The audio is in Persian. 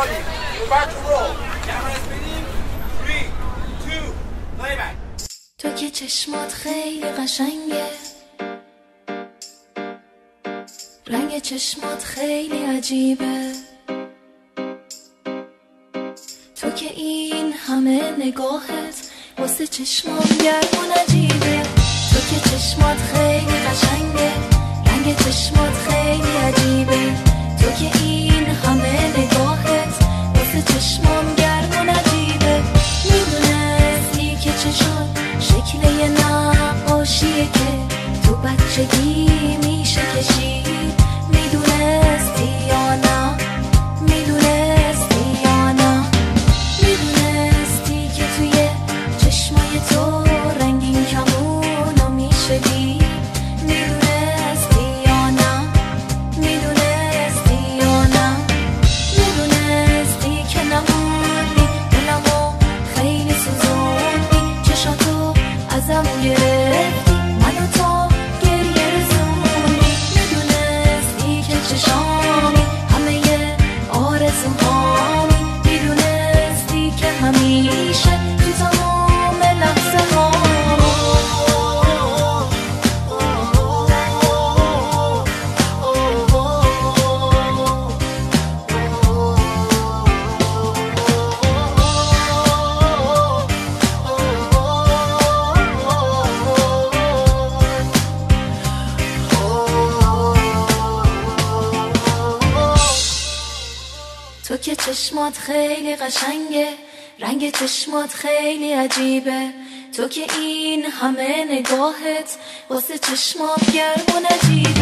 rolling. We're about to roll. Camera spinning. 3, 2, playback. تو که چشمات خیلی قشنگه، رنگ چشمات خیلی عجیبه، تو که این همه نگاهت واسه چشمام گرم و نجیبه، تو که چشمات خیلی قشنگه، رنگ چشمات خیلی عجیبه، تو که این همه نگاهت واسه چشمام گرم و نجیبه. میدونستی که چشات شکل یه نقاشیه که تو بچگی میشه کشید؟ میدونستی یا نه؟ میدونستی یا نه؟ میدونستی که توی چشمای تو رنگین کمونو میشه دید؟ میدونستی یا نه؟ میدونستی یا نه؟ میدونستی که نموندی دلمو خیلی سوزوندی، چشاتو ازم گرفتی، منو تا گریه رسوندی. میدونستی که چشامی همه ی آرزوهامی، میدونستی که همیشه تو تمام لحظه ها تو که چشمات خیلی قشنگه، رنگ چشمات خیلی عجیبه، تو که این همه نگاهت واسه چشمات گرم و نجیبه.